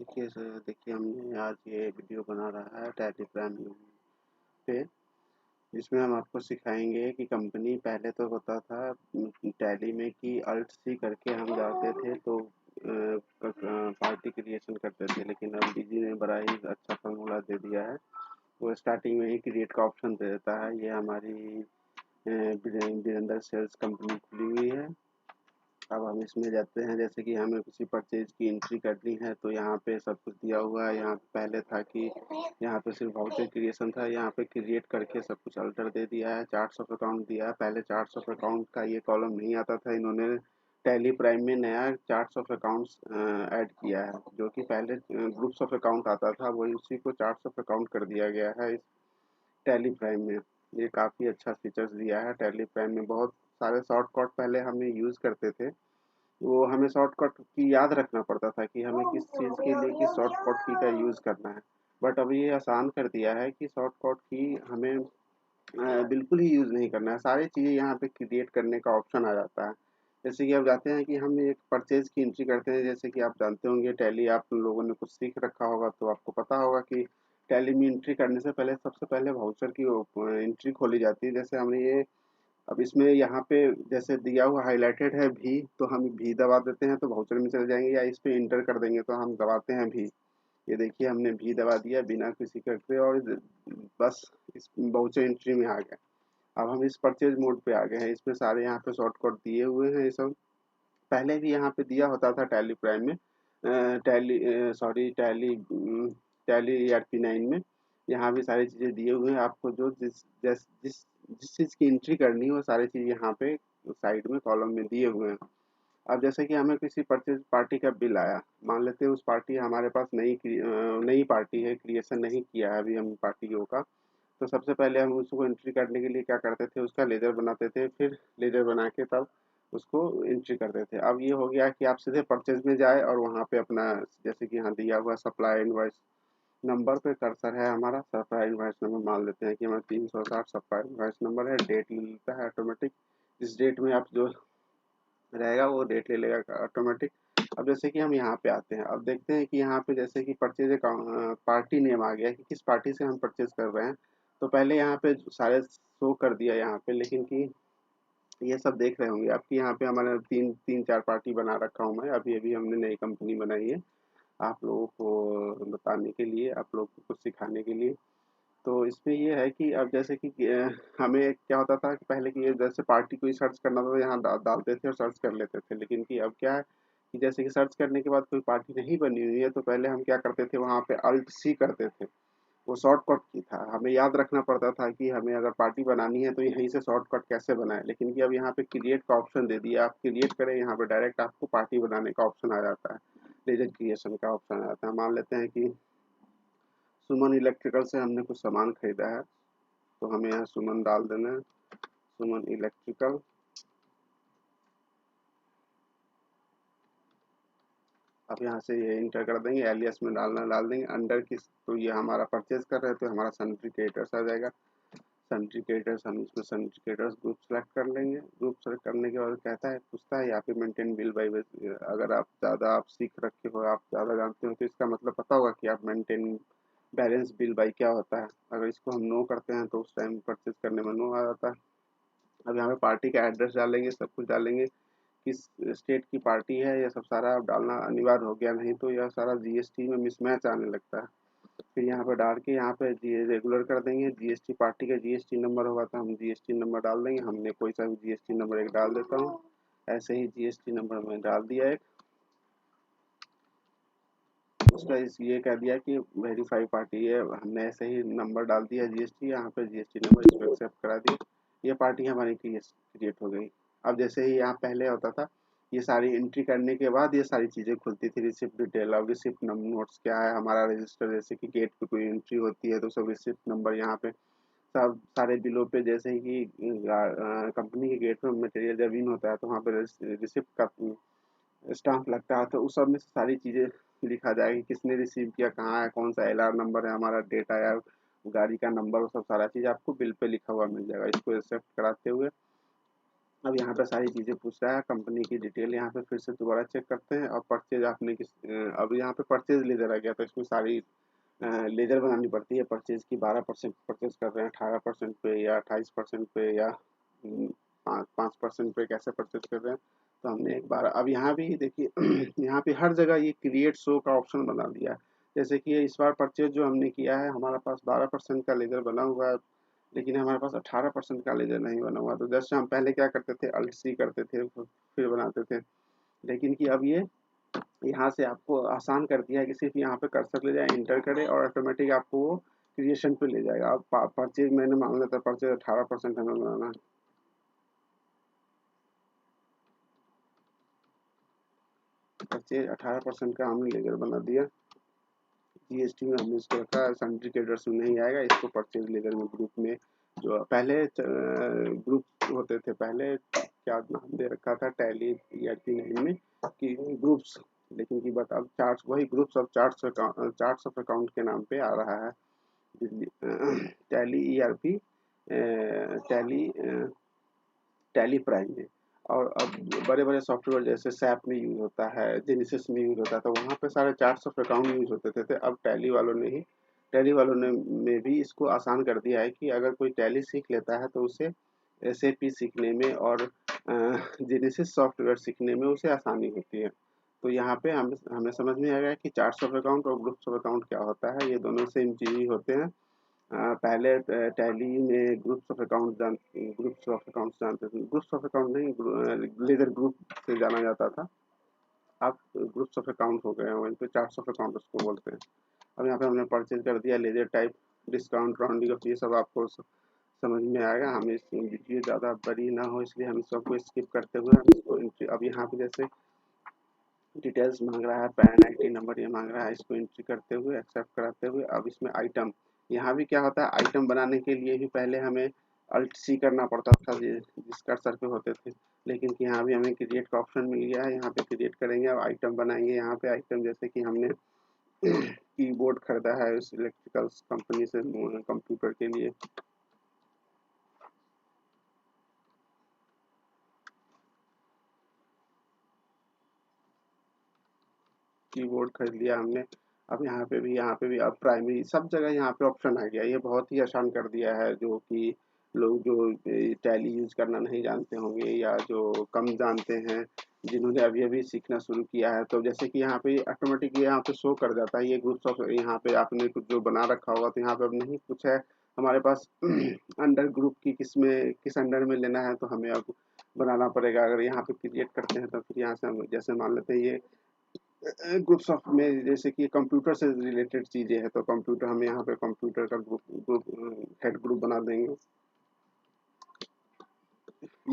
देखिए हमने आज ये वीडियो बना रहा है टैली प्राइम पे, जिसमें हम आपको सिखाएंगे कि कंपनी पहले तो होता था टैली में कि अल्ट सी करके हम जाते थे तो पार्टी क्रिएशन करते थे, लेकिन अब डीजी ने बड़ा ही अच्छा फॉर्मूला दे दिया है। वो स्टार्टिंग में ही क्रिएट का ऑप्शन दे देता है। ये हमारी वीरेंद्र सेल्स कंपनी खुली हुई है। अब हम इसमें जाते हैं, जैसे कि हमें किसी परचेज की एंट्री करनी है तो यहाँ पे सब कुछ दिया हुआ है। यहाँ पे पहले था कि यहाँ पे सिर्फ वाउचर क्रिएशन था, यहाँ पे क्रिएट करके सब कुछ अल्टर दे दिया है। चार्ट्स ऑफ अकाउंट दिया है। पहले चार्ट्स ऑफ अकाउंट का ये कॉलम नहीं आता था, इन्होंने टैली प्राइम में नया चार्ट्स ऑफ अकाउंट्स ऐड किया है। जो कि पहले ग्रुप्स ऑफ अकाउंट आता था, वही उसी को चार्ट्स ऑफ अकाउंट कर दिया गया है इस टैली प्राइम में। ये काफ़ी अच्छा फीचर्स दिया है टैली प्राइम में। बहुत सारे शॉर्टकट पहले हम यूज़ करते थे, वो हमें शॉर्टकट की याद रखना पड़ता था कि हमें किस चीज़ के लिए किस शॉर्टकट की का यूज़ करना है। बट अब ये आसान कर दिया है कि शॉर्टकट की हमें बिल्कुल ही यूज़ नहीं करना है। सारी चीज़ें यहाँ पे क्रिएट करने का ऑप्शन आ जाता है। जैसे कि आप जाते हैं कि हम एक परचेज़ की एंट्री करते हैं, जैसे कि आप जानते होंगे टैली आप लोगों ने कुछ सीख रखा होगा तो आपको पता होगा कि टैली में एंट्री करने से पहले सबसे पहले वाउचर की एंट्री खोली जाती है। जैसे हमने ये अब इसमें यहाँ पे जैसे दिया हुआ हाइलाइटेड है भी, तो हम भी दबा देते हैं तो वाउचर में चले जाएंगे, या इस पे इंटर कर देंगे तो हम दबाते हैं भी। ये देखिए हमने भी दबा दिया बिना किसी करते, और बस इस वाउचर एंट्री में आ गए। अब हम इस परचेज मोड पे आ गए हैं। इसमें सारे यहाँ पे शॉर्टकट दिए हुए हैं। ये सब पहले भी यहाँ पे दिया होता था टैली प्राइम में, tally sorry tally tally ERP9 में। यहाँ भी सारी चीज़ें दिए हुए हैं आपको, जो जिस चीज़ की एंट्री करनी है वो सारी चीज़ यहाँ पे साइड में कॉलम में दिए हुए हैं। अब जैसे कि हमें किसी परचेज पार्टी का बिल आया, मान लेते हैं उस पार्टी हमारे पास नई पार्टी है, क्रिएशन नहीं किया है अभी हम पार्टियों का। तो सबसे पहले हम उसको एंट्री करने के लिए क्या करते थे, उसका लेजर बनाते थे, फिर लेजर बना के तब उसको एंट्री करते थे। अब ये हो गया कि आप सीधे परचेज में जाए और वहाँ पे अपना, जैसे कि यहाँ दिया हुआ सप्लाई इनवॉइस नंबर पे कर्सर है, हमारा सप्लाई इनवॉइस नंबर मान लेते हैं कि हमारा 360 सप्लाई इनवॉइस नंबर है। डेट ले लेता है ऑटोमेटिक, जिस डेट में आप जो रहेगा वो डेट ले लेगा ऑटोमेटिक। अब जैसे कि हम यहाँ पे आते हैं, अब देखते हैं कि यहाँ पे जैसे कि परचेज अकाउंट पार्टी नेम आ गया कि किस पार्टी से हम परचेज कर रहे हैं। तो पहले यहाँ पे सारे शो कर दिया यहाँ पे, लेकिन कि ये सब देख रहे होंगे आपकी यहाँ पे हमारे तीन तीन चार पार्टी बना रखा हूँ मैं। अभी अभी हमने नई कंपनी बनाई है आप लोगों को बताने के लिए, आप लोगों को कुछ सिखाने के लिए। तो इसमें ये है कि अब जैसे कि हमें क्या होता था कि पहले की जैसे पार्टी कोई सर्च करना था तो यहाँ डालते थे और सर्च कर लेते थे, लेकिन कि अब क्या है कि जैसे कि सर्च करने के बाद कोई पार्टी नहीं बनी हुई है तो पहले हम क्या करते थे, वहाँ पे अल्ट सी करते थे। वो शॉर्टकट की था, हमें याद रखना पड़ता था कि हमें अगर पार्टी बनानी है तो यहीं से शॉर्टकट कैसे बनाए। लेकिन कि अब यहाँ पे क्रिएट का ऑप्शन दे दिया, आप क्रिएट करें, यहाँ पे डायरेक्ट आपको पार्टी बनाने का ऑप्शन आ जाता है, लेजर क्रिएशन का ऑप्शन आ जाता है। मान लेते हैं कि सुमन इलेक्ट्रिकल से हमने कुछ सामान खरीदा है, तो हमें यहाँ सुमन डाल देना है, सुमन इलेक्ट्रिकल। अब यहाँ से ये इंटर कर देंगे, एलियस में डाल देंगे अंडर किस, तो ये हमारा परचेज कर रहे हैं तो हमारा सन्ड्री क्रिएटर्स आ जाएगा। सन्ड्री क्रिएटर्स, हम इसमें सन्ड्री क्रिएटर्स ग्रुप सेलेक्ट कर लेंगे। ग्रुप सेलेक्ट करने के बाद कहता है, पूछता है यहाँ पे मेंटेन बिल बाई, अगर आप ज़्यादा आप सीख रखे हो, आप ज़्यादा जानते हो तो इसका मतलब पता होगा कि आप मेंटेन बैलेंस बिल बाई क्या होता है। अगर इसको हम नो करते हैं तो उस टाइम परचेज करने में नो आ जाता है। अब यहाँ पे पार्टी का एड्रेस डालेंगे, सब कुछ डालेंगे, किस स्टेट की पार्टी है, ये सब सारा डालना अनिवार्य हो गया, नहीं तो यह सारा जीएसटी में मिसमैच आने लगता है। फिर यहाँ पे डाल के यहाँ पे रेगुलर कर देंगे। जीएसटी पार्टी का जीएसटी नंबर होगा तो हम जीएसटी नंबर डाल देंगे। हमने कोई सा भी जीएसटी नंबर एक डाल देता हूँ, ऐसे ही जीएसटी नंबर मैंने डाल दिया एक। उसका ये कह दिया कि वेरीफाई पार्टी है, हमने ऐसे ही नंबर डाल दिया जीएसटी, यहाँ पे जीएसटी नंबर इसको एक्सेप्ट करा दिया। ये पार्टी हमारी क्रिएट हो गई। अब जैसे ही यहाँ पहले होता था, ये सारी एंट्री करने के बाद ये सारी चीज़ें खुलती थी, रिसिप्ट डिटेल। अब रिसिप्ट नोट्स क्या है, हमारा रजिस्टर, जैसे कि गेट पे कोई एंट्री होती है तो सब रिसिप्ट नंबर यहाँ पे सब सारे बिलों पे, जैसे कि कंपनी के गेट में मटेरियल जब इन होता है तो वहाँ पे रिसिप्ट का स्टाम्प लगता है, तो उस सब में सारी चीज़ें लिखा जाएगी, किसने रिसीव किया, कहाँ है, कौन सा LR नंबर है, हमारा डेट आया, गाड़ी का नंबर, वो सब सारा चीज़ आपको बिल पे लिखा हुआ मिल जाएगा। इसको एक्सेप्ट कराते हुए अब यहाँ पे सारी चीज़ें पूछ रहा है, कंपनी की डिटेल यहाँ पे फिर से दोबारा चेक करते हैं और परचेज आपने अब यहाँ पे परचेज लेजर आ गया, तो इसमें सारी लेजर बनानी पड़ती है। परचेज की 12% परचेज कर रहे हैं, 18% पे या 28% पे या 5% पे कैसे परचेज कर रहे हैं। तो हमने एक बार अब यहाँ भी देखिए यहाँ पे हर जगह ये क्रिएट शो का ऑप्शन बना दिया है। जैसे कि इस बार परचेज जो हमने किया है, हमारा पास 12% का लेजर बना हुआ है, लेकिन हमारे पास 18% का लेजर नहीं बना हुआ। तो जैसे हम पहले क्या करते थे, अल्ट सी करते थे फिर बनाते थे, लेकिन कि अब ये यहाँ से आपको आसान कर दिया है कि सिर्फ यहाँ पे कर्सर ले जाए, इंटर करें और ऑटोमेटिक आपको वो क्रिएशन पे ले जाएगा। अब परचेज मैंने मान लेता परचेज 18% हमें बनाना है, परचेज 18% का हमने लेजर बना दिया। जीएसटी में हमने इसको रखा, सन्ड्री क्रेडिटर्स में नहीं आएगा, इसको परचेज लेजर में ग्रुप में जो पहले ग्रुप होते थे, पहले क्या नाम दे रखा था टैली ईआरपी 9 में कि ग्रुप्स, लेकिन की बात अब चार्ट्स, वही ग्रुप्स अब चार्ट्स ऑफ अकाउंट के नाम पे आ रहा है। Tally ERP tally tally prime में। और अब बड़े-बड़े सॉफ्टवेयर जैसे सैप में यूज़ होता है, जेनेसिस में यूज़ होता है, तो वहाँ पे सारे चार्ट्स ऑफ अकाउंट यूज़ होते थे। अब टैली वालों ने में भी इसको आसान कर दिया है कि अगर कोई टैली सीख लेता है तो उसे एसएपी सीखने में और जेनेसिस सॉफ्टवेयर सीखने में उसे आसानी होती है। तो यहाँ पे हमें समझ में आ गया कि चार्ट्स ऑफ अकाउंट और ग्रुप्स ऑफ अकाउंट क्या होता है। ये दोनों सेम चीज़ ही होते हैं। पहले टैली में ग्रुप्स ऑफ अकाउंट्स जानते थे, ग्रुप्स ऑफ अकाउंट नहीं, लेजर ग्रुप से जाना जाता था। अब ग्रुप्स ऑफ अकाउंट हो गए हैं, वहीं पे चार्ट्स ऑफ अकाउंट उसको बोलते हैं। अब यहाँ पे हमने परचेज कर दिया, ledger type, discount, rounding off, ये सब आपको समझ में आएगा। हमें इस वीडियो ज़्यादा बड़ी ना हो इसलिए हम इस सबको स्किप करते हुए हम इसको अब यहाँ पे जैसे डिटेल्स मांग रहा है, पैन आईडी नंबर ये मांग रहा है, इसको एंट्री करते हुए एक्सेप्ट कराते हुए अब इसमें आइटम, यहाँ भी क्या होता है, आइटम बनाने के लिए भी पहले हमें अल्ट सी करना पड़ता था जिस कर्सर पे होते थे, लेकिन कि यहाँ भी हमें क्रिएट का ऑप्शन मिल गया है। यहाँ पे क्रिएट करेंगे और आइटम बनाएंगे। यहाँ पे आइटम जैसे कि हमने कीबोर्ड खरीदा है उस इलेक्ट्रिकल कंपनी से कंप्यूटर के लिए, कीबोर्ड खरीद लिया हमने। अब यहाँ पे भी अब प्राइमरी सब जगह यहाँ पे ऑप्शन आ गया। ये बहुत ही आसान कर दिया है, जो कि लोग जो टैली यूज़ करना नहीं जानते होंगे या जो कम जानते हैं, जिन्होंने अभी-अभी सीखना शुरू किया है, तो जैसे कि यहाँ पे ऑटोमेटिक यहाँ पे शो कर जाता है ये ग्रुप्स ऑफ, यहाँ पे आपने कुछ जो बना रखा होगा तो यहाँ पे अब नहीं कुछ है हमारे पास अंडर ग्रुप की किस अंडर में लेना है तो हमें अब बनाना पड़ेगा। अगर यहाँ पे क्रिएट करते हैं तो फिर यहाँ से हम जैसे मान लेते हैं ये ग्रुप्स ऑफ में जैसे कि कंप्यूटर से रिलेटेड चीज़ें हैं, तो कंप्यूटर हम यहाँ पे कंप्यूटर का ग्रुप ग्रुप हेड ग्रुप बना देंगे।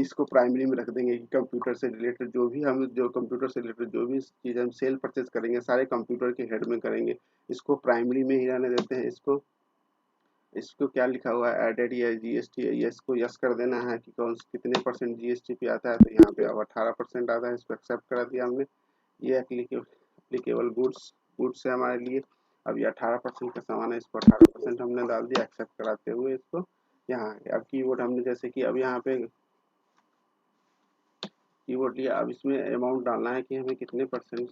इसको प्राइमरी में रख देंगे कि कंप्यूटर से रिलेटेड जो कंप्यूटर से रिलेटेड जो भी चीज़ हम सेल परचेज करेंगे सारे कंप्यूटर के हेड में करेंगे। इसको प्राइमरी में ही रहने देते हैं। इसको इसको क्या लिखा हुआ है, एडेड या जीएसटी है, यस को यस कर देना है कि कौन कितने परसेंट जीएसटी पे आता है, तो यहाँ पे अब 18% आता है, इसको एक्सेप्ट करा दिया हमने। ये एप्लीकेबल गुड्स है हमारे लिए। अब ये 18% का सामान है, इसको 18% हमने डाल दिया, एक्सेप्ट कराते हुए इसको यहाँ अब कीबोर्ड हमने जैसे कि अब यहाँ पे कीबोर्ड लिया, अब इसमें अमाउंट डालना है कि हमें कितने परसेंट।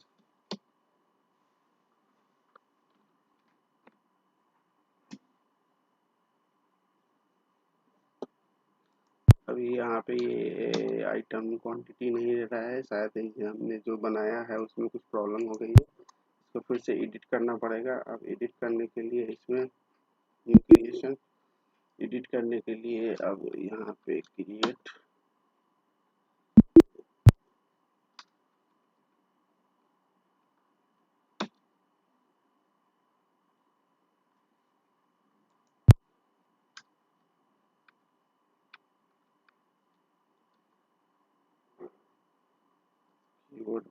अभी यहाँ पे ये आइटम क्वांटिटी नहीं दे रहा है, शायद ये हमने जो बनाया है उसमें कुछ प्रॉब्लम हो गई है। इसको फिर से एडिट करना पड़ेगा। अब एडिट करने के लिए इसमें न्यू क्रिएशन, एडिट करने के लिए अब यहाँ पे क्रिएट, कीबोर्ड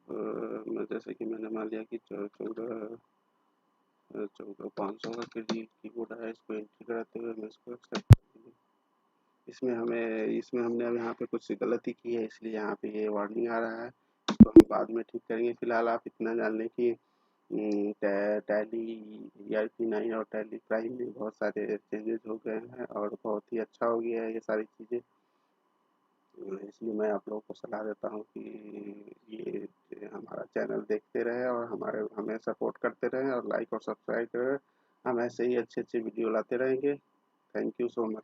में जैसे कि मैंने मान लिया कि 14,500 का कीबोर्ड है, इसको एंट्री कराते हुए मैं इसको एक्सेप्ट कर दूँगा। इसमें हमने अब यहाँ पे कुछ गलती की है, इसलिए यहाँ पे ये वार्निंग आ रहा है। इसको हम बाद में ठीक करेंगे। फिलहाल आप इतना जान लें कि टैली ईआरपी 9 और टैली प्राइम में बहुत सारे चेंजेस हो गए हैं और बहुत ही अच्छा हो गया है ये सारी चीज़ें। इसलिए मैं आप लोगों को सलाह देता हूँ कि ये हमारा चैनल देखते रहें और हमें सपोर्ट करते रहें और लाइक और सब्सक्राइब करें। हम ऐसे ही अच्छे-अच्छे वीडियो लाते रहेंगे। Thank you so much.